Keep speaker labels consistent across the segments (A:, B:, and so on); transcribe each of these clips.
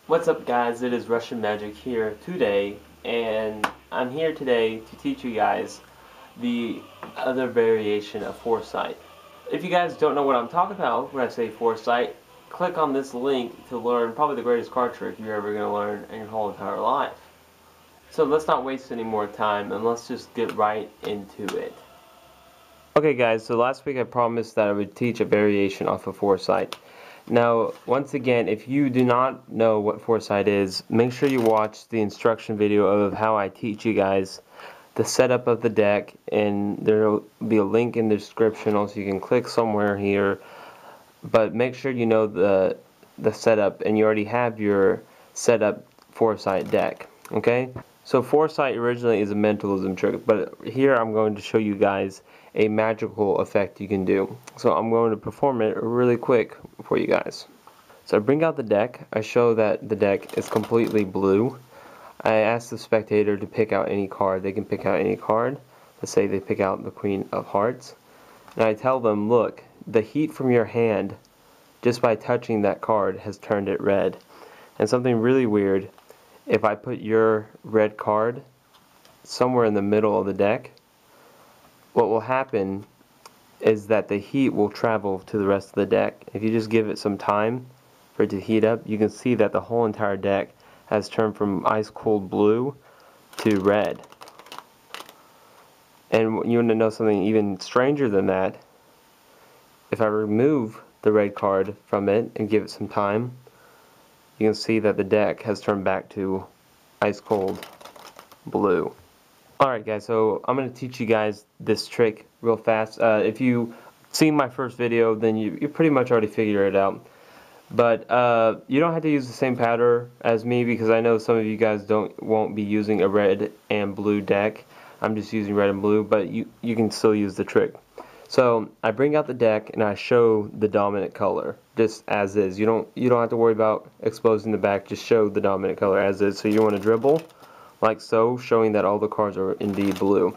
A: What's up, guys? It is Russian Magic here today, and I'm here today to teach you guys the other variation of Foresight. If you guys don't know what I'm talking about when I say Foresight, click on this link to learn probably the greatest card trick you're ever going to learn in your whole entire life. So let's not waste any more time and let's just get right into it. Okay guys, so last week I promised that I would teach a variation off of Foresight. Now, once again, if you do not know what Foresight is, make sure you watch the instruction video of how I teach you guys the setup of the deck, and there will be a link in the description, also you can click somewhere here, but make sure you know the setup and you already have your setup Foresight deck, okay? So Foresight originally is a mentalism trick, but here I'm going to show you guys a magical effect you can do. So I'm going to perform it really quick for you guys. So I bring out the deck. I show that the deck is completely blue. I ask the spectator to pick out any card. They can pick out any card. Let's say they pick out the Queen of Hearts. And I tell them, look, the heat from your hand, just by touching that card, has turned it red. And something really weird, if I put your red card somewhere in the middle of the deck, what will happen is that the heat will travel to the rest of the deck. If you just give it some time for it to heat up, you can see that the whole entire deck has turned from ice cold blue to red. And you want to know something even stranger than that? If I remove the red card from it and give it some time, you can see that the deck has turned back to ice cold blue. Alright guys, so I'm going to teach you guys this trick real fast. If you've seen my first video, then you pretty much already figured it out. But you don't have to use the same pattern as me, because I know some of you guys won't be using a red and blue deck. I'm just using red and blue, but you can still use the trick. So I bring out the deck and I show the dominant color just as is. You don't have to worry about exposing the back. Just show the dominant color as is. So you want to dribble like so, showing that all the cards are indeed blue.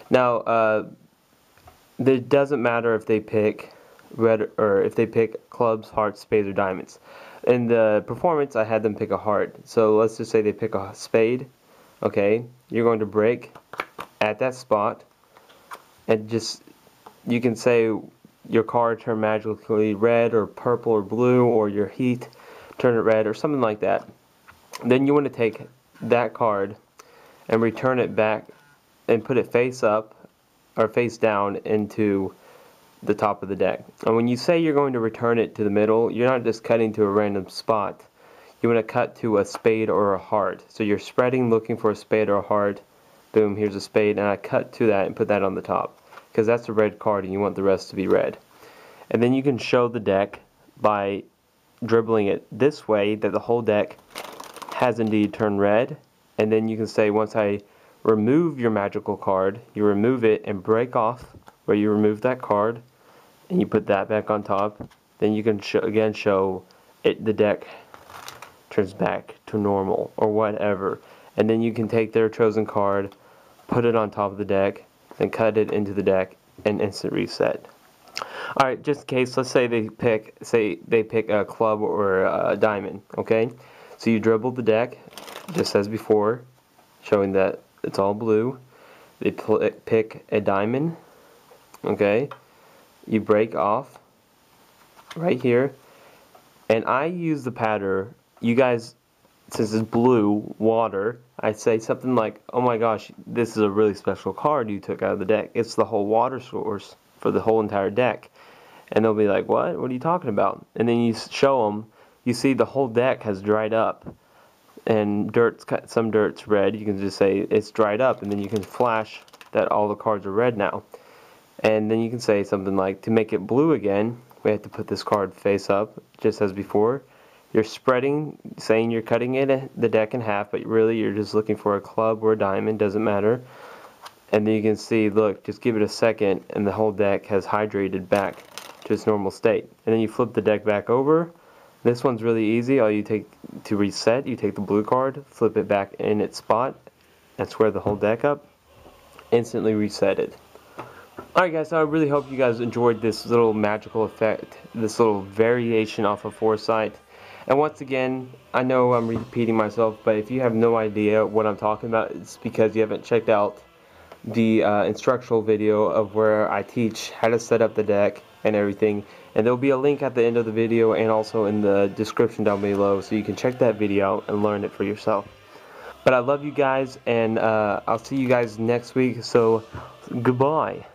A: Now it doesn't matter if they pick red or if they pick clubs, hearts, spades, or diamonds. In the performance, I had them pick a heart. So let's just say they pick a spade. Okay, you're going to break at that spot, and just you can say your card turned magically red or purple or blue, or your heat turn it red or something like that. Then you want to take that card and return it back and put it face up or face down into the top of the deck. And when you say you're going to return it to the middle, you're not just cutting to a random spot. You want to cut to a spade or a heart. So you're spreading, looking for a spade or a heart. Boom, here's a spade, and I cut to that and put that on the top, because that's a red card and you want the rest to be red. And then you can show the deck by dribbling it this way, that the whole deck has indeed turned red. And then you can say, once I remove your magical card, you remove it and break off where you remove that card, and you put that back on top. Then you can again show it, the deck turns back to normal or whatever. And then you can take their chosen card, put it on top of the deck, then cut it into the deck and instant reset. Alright, just in case, let's say they pick a club or a diamond, okay? So you dribble the deck, just as before, showing that it's all blue. They pick a diamond, okay? You break off right here, and I use the pattern. You guys, since it's blue, water, I say something like, oh my gosh, this is a really special card you took out of the deck. It's the whole water source for the whole entire deck. And they'll be like, what? What are you talking about? And then you show them, you see the whole deck has dried up. And some dirt's red. You can just say it's dried up, and then you can flash that all the cards are red now. And then you can say something like, to make it blue again, we have to put this card face up, just as before. You're spreading, saying you're cutting the deck in half, but really you're just looking for a club or a diamond, doesn't matter. And then you can see, look, just give it a second, and the whole deck has hydrated back to its normal state. And then you flip the deck back over. This one's really easy. All you take to reset, you take the blue card, flip it back in its spot, and square the whole deck up. Instantly reset it. Alright guys, so I really hope you guys enjoyed this little magical effect, this little variation off of Foresight. And once again, I know I'm repeating myself, but if you have no idea what I'm talking about, it's because you haven't checked out the instructional video of where I teach how to set up the deck and everything. And there'll be a link at the end of the video and also in the description down below, so you can check that video out and learn it for yourself. But I love you guys, and I'll see you guys next week, so goodbye.